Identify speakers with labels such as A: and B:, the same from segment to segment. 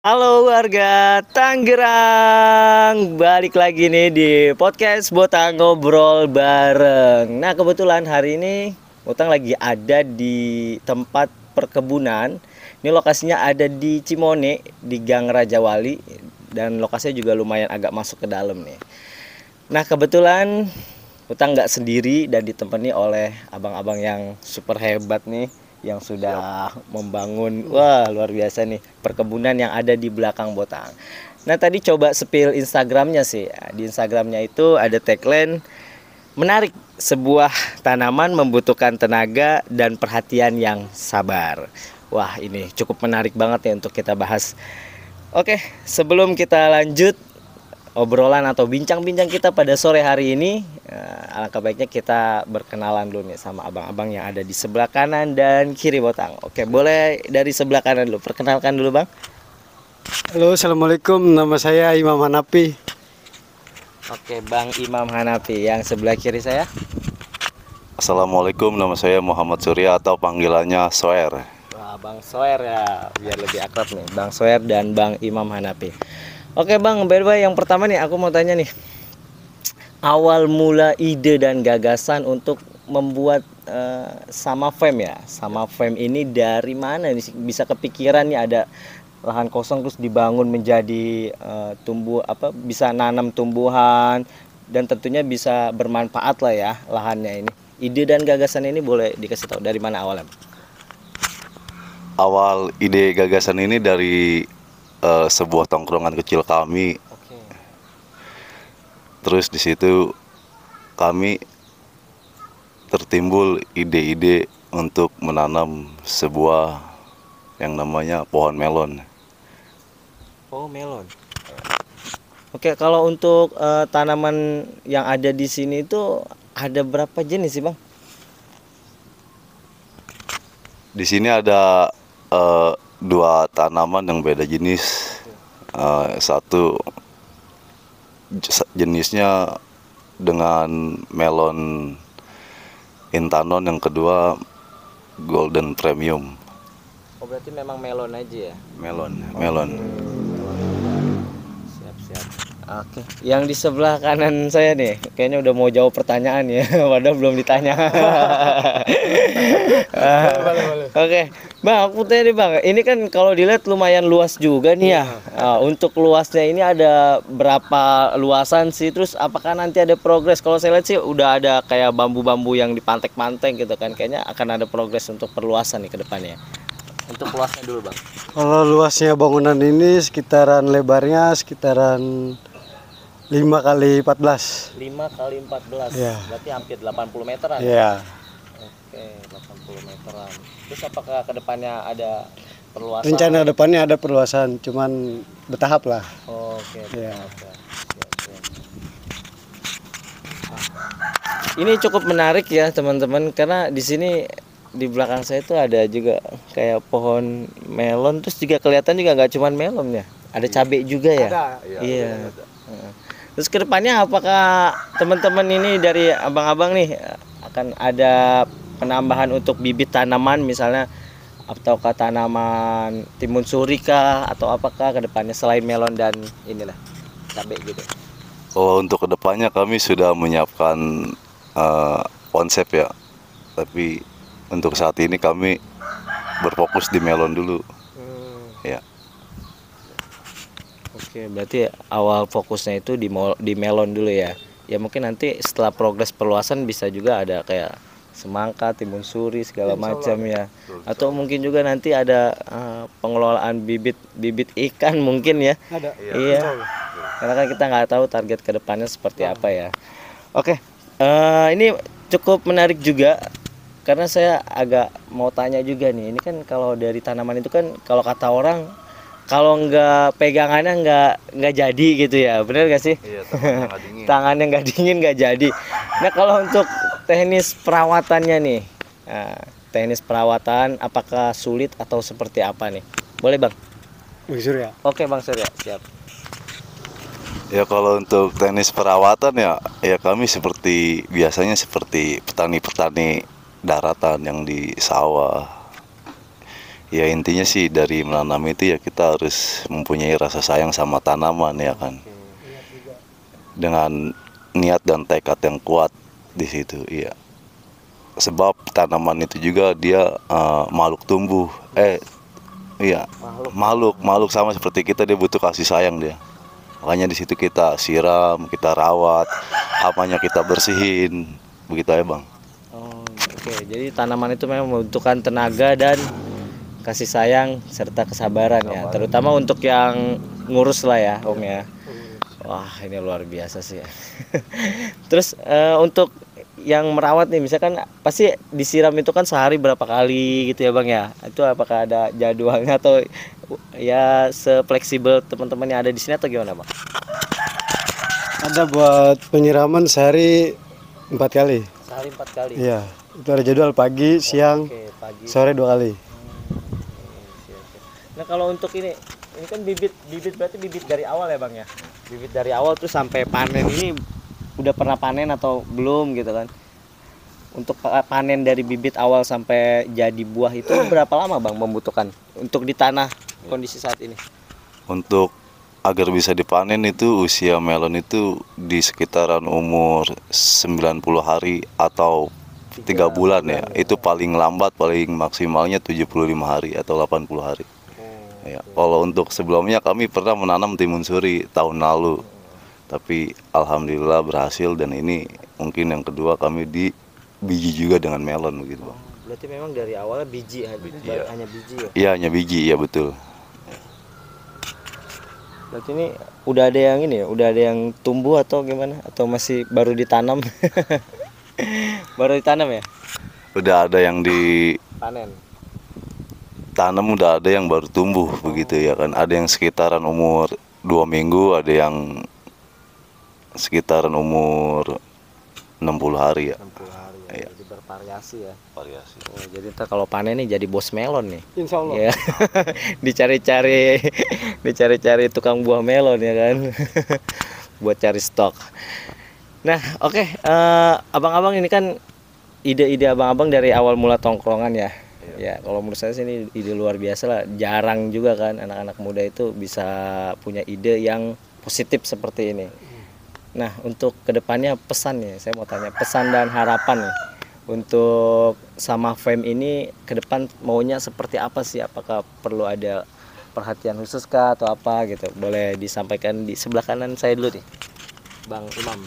A: Halo warga Tangerang, balik lagi nih di podcast Botang Ngobrol Bareng. Nah kebetulan hari ini Botang lagi ada di tempat perkebunan. Ini lokasinya ada di Cimone, di Gang Raja Wali. Dan lokasinya juga lumayan agak masuk ke dalam nih. Nah kebetulan Botang nggak sendiri dan ditemani oleh abang-abang yang super hebat nih, yang sudah membangun, wah luar biasa nih, perkebunan yang ada di belakang Botang. Nah tadi coba spill Instagramnya sih. Di Instagramnya itu ada tagline menarik, sebuah tanaman membutuhkan tenaga dan perhatian yang sabar. Wah ini cukup menarik banget ya untuk kita bahas. Oke, sebelum kita lanjut obrolan atau bincang-bincang kita pada sore hari ini, alangkah baiknya kita berkenalan dulu nih sama abang-abang yang ada di sebelah kanan dan kiri Botang. Oke, boleh dari sebelah kanan dulu, perkenalkan dulu Bang.
B: Halo, assalamualaikum. Nama saya Imam Hanapi.
A: Oke, Bang Imam Hanafi. Yang sebelah kiri saya.
C: Assalamualaikum, nama saya Muhammad Surya atau panggilannya Soer.
A: Wah, Bang Soer ya, biar lebih akrab nih, Bang Soer dan Bang Imam Hanafi. Oke Bang, by the way, yang pertama nih aku mau tanya nih, awal mula ide dan gagasan untuk membuat Sama Fam ya. Sama Fam ini dari mana nih bisa kepikiran nih ada lahan kosong terus dibangun menjadi bisa nanam tumbuhan dan tentunya bisa bermanfaat lah ya lahannya ini. Ide dan gagasan ini boleh dikasih tahu dari mana awalnya?
C: Awal ide gagasan ini dari sebuah tongkrongan kecil kami.
A: Oke.
C: Terus di situ kami tertimbul ide-ide untuk menanam sebuah yang namanya pohon melon.
A: Oh, melon. Oke, kalau untuk tanaman yang ada di sini itu ada berapa jenis sih, Bang?
C: Di sini ada dua tanaman yang beda jenis. Satu jenisnya dengan melon intanon, yang kedua golden premium.
A: Oh, berarti memang melon aja ya?
C: Melon.
A: Siap. Oke, yang di sebelah kanan saya nih, kayaknya udah mau jawab pertanyaan ya, padahal belum ditanya. Oke, Bang, aku tanya nih Bang, ini kan kalau dilihat lumayan luas juga nih ya. Untuk luasnya ini ada berapa luasan sih? Terus apakah nanti ada progres? Kalau saya lihat sih udah ada kayak bambu-bambu yang dipantek-pantek gitu kan, kayaknya akan ada progres untuk perluasan nih ke depannya. Untuk luasnya dulu Bang.
B: Kalau luasnya bangunan ini lebarnya sekitaran 5 kali 14.
A: 5 kali 14,
B: Iya.
A: berarti hampir 80 meteran.
B: Iya.
A: Oke, 80 meteran. Terus apakah ke depannya ada perluasan?
B: Rencana depannya ada perluasan, cuman bertahap lah.
A: Oke,
B: Iya.
A: siap. Ini cukup menarik ya teman-teman, karena di sini di belakang saya itu ada juga kayak pohon melon, terus juga kelihatan juga nggak cuma melon ya, ada cabai juga ya. Iya. Terus kedepannya apakah teman-teman ini dari abang-abang nih akan ada penambahan untuk bibit tanaman misalnya, ataukah tanaman timun suri kah, atau apakah kedepannya selain melon dan inilah cabai gitu?
C: Oh, untuk kedepannya kami sudah menyiapkan konsep ya, tapi untuk saat ini kami berfokus di melon dulu. Ya.
A: Oke, berarti awal fokusnya itu di melon dulu ya. Ya mungkin nanti setelah progres perluasan bisa juga ada kayak semangka, timun suri segala macam ya. Atau mungkin juga nanti ada pengelolaan bibit ikan mungkin ya.
B: Ada.
A: Iya. Karena kan kita nggak tahu target kedepannya seperti apa ya. Oke, ini cukup menarik juga. Karena saya agak mau tanya juga nih, ini kan kalau dari tanaman itu kan kalau kata orang, kalau nggak pegangannya nggak jadi gitu ya, bener gak sih?
C: Iya, tangannya nggak dingin.
A: Tangannya nggak dingin nggak jadi. Nah kalau untuk teknis perawatannya nih, teknis perawatan apakah sulit atau seperti apa nih? Boleh Bang?
B: Bang Surya.
A: Oke Bang Surya, siap.
C: Ya kalau untuk teknis perawatan ya kami biasanya seperti petani-petani daratan yang di sawah. Ya intinya sih dari menanam itu ya kita harus mempunyai rasa sayang sama tanaman ya kan. Dengan niat dan tekad yang kuat di situ, iya. Sebab tanaman itu juga dia makhluk tumbuh. Iya, makhluk sama seperti kita, dia butuh kasih sayang dia. Makanya di situ kita siram, kita rawat, apanya kita bersihin, begitu ya bang.
A: Oh, oke. Jadi tanaman itu memang membutuhkan tenaga dan kasih sayang serta kesabaran ya, terutama untuk yang ngurus lah ya Om ya. Wah, ini luar biasa sih ya. Terus untuk yang merawat nih, misalkan pasti disiram itu kan sehari berapa kali gitu ya Bang ya? Itu apakah ada jadwalnya atau ya sefleksibel teman-teman yang ada di sini atau gimana Bang?
B: Ada buat penyiraman sehari 4 kali.
A: Sehari 4 kali.
B: Iya, itu ada jadwal pagi, siang,
A: Oke, pagi.
B: sore 2 kali.
A: Nah kalau untuk ini kan bibit berarti bibit dari awal ya Bang ya? Bibit dari awal tuh sampai panen ini udah pernah panen atau belum gitu kan? Untuk panen dari bibit awal sampai jadi buah itu berapa lama Bang membutuhkan untuk di tanah kondisi saat ini?
C: Untuk agar bisa dipanen itu usia melon itu di sekitaran umur 90 hari atau 3 bulan ya. Itu paling lambat, paling maksimalnya 75 hari atau 80 hari. Ya, kalau untuk sebelumnya kami pernah menanam timun suri tahun lalu, tapi alhamdulillah berhasil dan ini mungkin yang kedua kami di biji juga dengan melon begitu bang.
A: Berarti memang dari awalnya biji,
C: Iya.
A: hanya biji ya?
C: Iya hanya biji, ya betul.
A: Berarti ini udah ada yang ini ya, udah ada yang tumbuh atau gimana? Atau masih baru ditanam? Baru ditanam ya?
C: Udah ada yang ditanam, udah ada yang baru tumbuh begitu ya kan. Ada yang sekitaran umur 2 minggu, ada yang sekitaran umur 60 hari ya.
A: 60 hari ya,
C: Iya.
A: jadi bervariasi ya.
C: Variasi.
A: Oh, jadi ntar kalau panen nih jadi bos melon nih.
B: Insya Allah.
A: Ya. dicari-cari tukang buah melon ya kan. Buat cari stok. Nah, oke, abang-abang ini kan ide-ide abang-abang dari awal mula tongkrongan ya. Ya, kalau menurut saya sih ini ide luar biasa lah. Jarang juga kan anak-anak muda itu bisa punya ide yang positif seperti ini. Nah, untuk kedepannya pesan nih, saya mau tanya pesan dan harapan nih untuk sama Fem ini ke depan maunya seperti apa sih? Apakah perlu ada perhatian khusus kah atau apa gitu? Boleh disampaikan di sebelah kanan saya dulu nih, Bang Imam.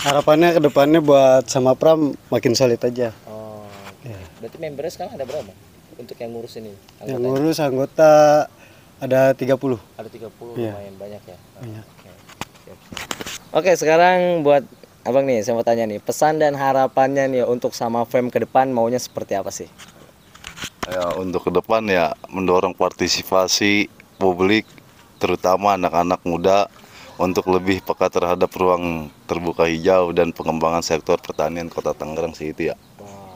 B: Harapannya ke depannya buat sama Pram makin solid aja.
A: Oh,
B: Ya.
A: berarti membernya sekarang ada berapa untuk yang ngurus ini?
B: Yang ngurus anggota ada 30.
A: Ada 30,
B: Iya.
A: lumayan banyak ya.
B: Banyak.
A: Oke, siap. Oke, sekarang buat Abang nih, saya mau tanya nih, pesan dan harapannya nih untuk sama Fem ke depan maunya seperti apa sih?
C: Ya, untuk ke depan ya mendorong partisipasi publik terutama anak-anak muda untuk lebih peka terhadap ruang terbuka hijau dan pengembangan sektor pertanian Kota Tangerang sih itu ya.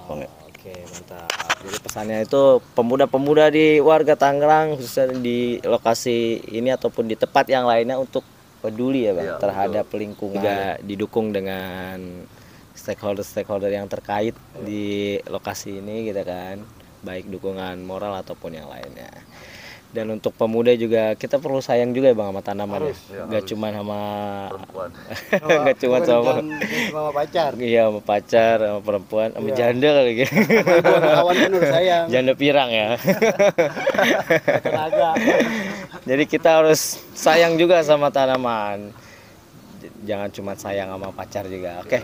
C: Bang, ya.
A: Oke, mantap. Jadi pesannya itu pemuda-pemuda di warga Tangerang khususnya di lokasi ini ataupun di tempat yang lainnya untuk peduli ya Bang
C: Iya,
A: terhadap lingkungan. Juga didukung dengan stakeholder yang terkait di lokasi ini gitu kan. Baik dukungan moral ataupun yang lainnya. Dan untuk pemuda juga kita perlu sayang juga ya Bang sama tanaman ya. Gak cuma sama
C: Perempuan.
A: gak cuma sama
B: sama pacar.
A: iya sama pacar, sama perempuan, sama
B: Iya.
A: janda kali gitu.
B: Ibu anak kawan kan udah sayang.
A: Janda pirang ya.
B: Tenaga.
A: Jadi kita harus sayang juga sama tanaman. Jangan cuma sayang sama pacar juga. Oke.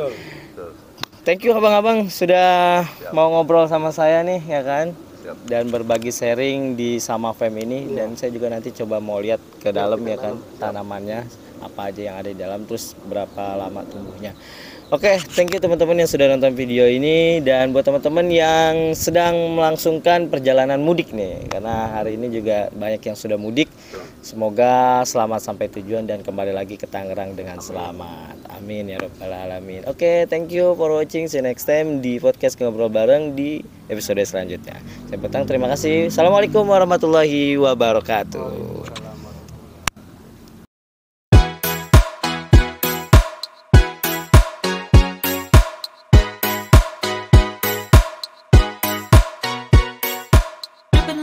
A: Thank you abang-abang sudah mau ngobrol sama saya nih ya kan. Dan berbagi sharing di Sama Fem ini dan saya juga nanti coba mau lihat ke dalam ya kan tanamannya apa aja yang ada di dalam terus berapa lama tumbuhnya. Oke, thank you teman-teman yang sudah nonton video ini dan buat teman-teman yang sedang melangsungkan perjalanan mudik nih karena hari ini juga banyak yang sudah mudik. Semoga selamat sampai tujuan dan kembali lagi ke Tangerang dengan selamat. Amin ya rabbal alamin. Oke, thank you for watching. See you next time di podcast Ngobrol Bareng di episode selanjutnya. Saya Petang, terima kasih. Assalamualaikum warahmatullahi wabarakatuh.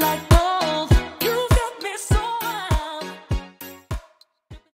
D: like